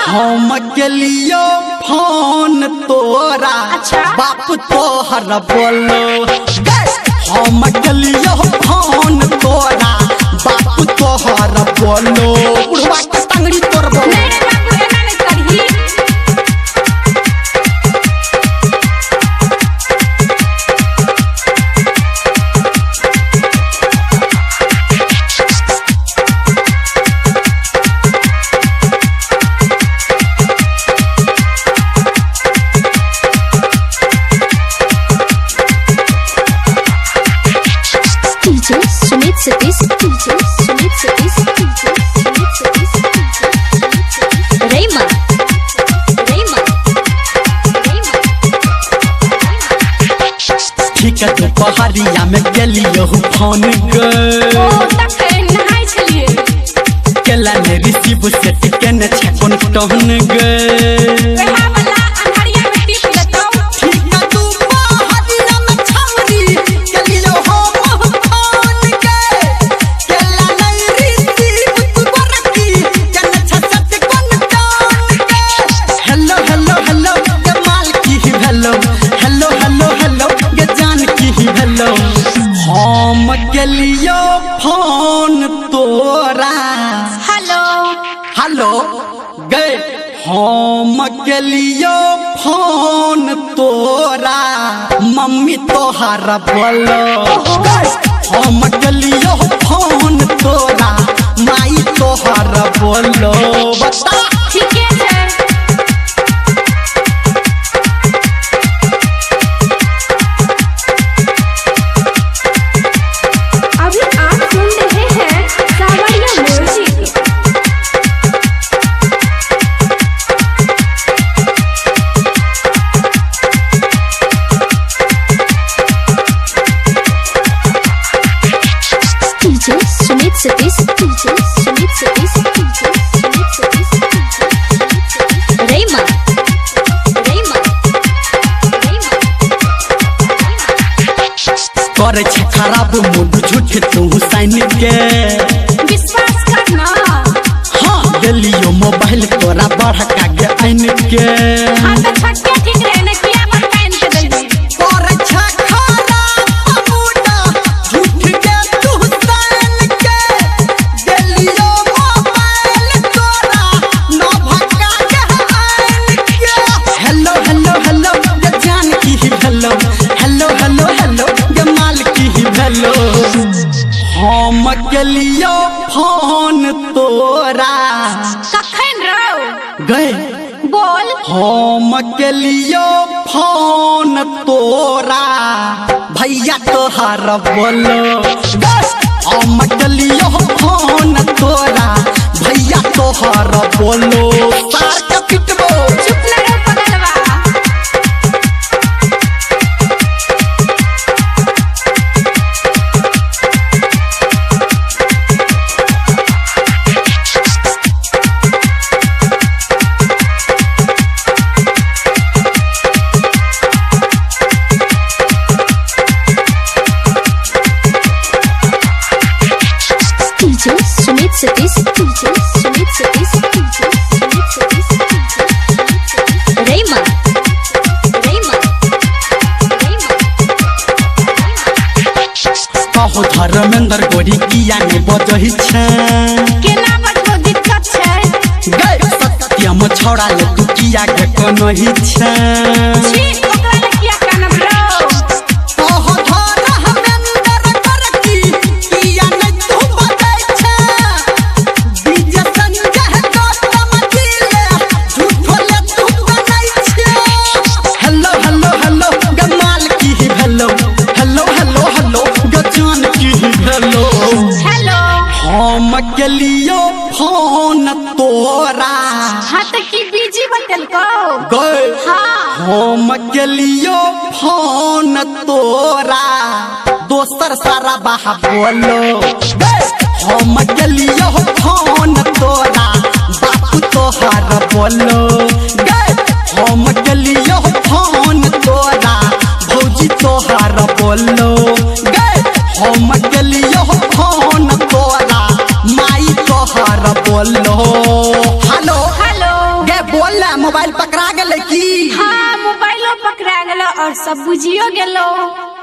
हम गेलियो फोन तोरा बाप तोहर बोलो हम गेलियो फोन तोरा बाप तोहर बोलो बुढ़वा के टंगड़ी तोड़बो सुमित सतीश रेमा ठीक है दोपहरिया में गेलियो फोन केला ने रिसीव सेट केने छै कोन टहन गे हम गेलियो फोन तोरा हेलो गे हम गेलियो फोन तोरा मम्मी तोहर बोलो हम गेलियो फोन तोरा माई तोहर बोलो बता ठीक है सुमित सतीश रेमा करे छै खराब मूड झूठ तू साइन के विश्वास करना हाँ गेलियो मोबाइल तोरा बढ़का के आइन के हां तो छक्के ठीक रहे न किया बताइन के देबी करे छै खराब मूड झूठ के तू साइन के गेलियो मोबाइल तोरा न भका के आइन के हेलो हेलो हेलो ये जान की हेलो हेलो हेलो हेलो जमाल की हेलो हम गेलियो फोन तोरा कखन रहो गए बोल हम गेलियो फोन तोरा भैया तोहर बोलो हम गेलियो फोन तोरा भैया तोहर बोलो सार के पिटबो चुप न रहो पगलवा सुमित सतीश रेमा कहो धर्मेंद्र गोरी किया ने बजही छै केना बजबो दिक्कत छै गए सत्यम छोड़ा ले तू किया के कोनो ही छै छी ओकरा ले किया कानब रो कहो धर्मेंद्र करकी किया ने तू बजै छै बीज संजय गौतम दिले झूठो ले तू बनाई छै हेलो हेलो हेलो गमाल की हेलो हेलो हेलो हेलो गजान की हेलो हेलो हम गेलियो फोन तोरा हां तो की बीजी बतल को गए हां हम गेलियो फोन तोरा दोसर सारा बाहा बोलो हम गेलियो फोन तोरा बाप तोहर बोलो हम गेलियो फोन तोरा भौजी तोहर बोलो हम गेलियो फोन तोरा माई तोहर बोलो हेलो हेलो गे सब बुझियो गेलो।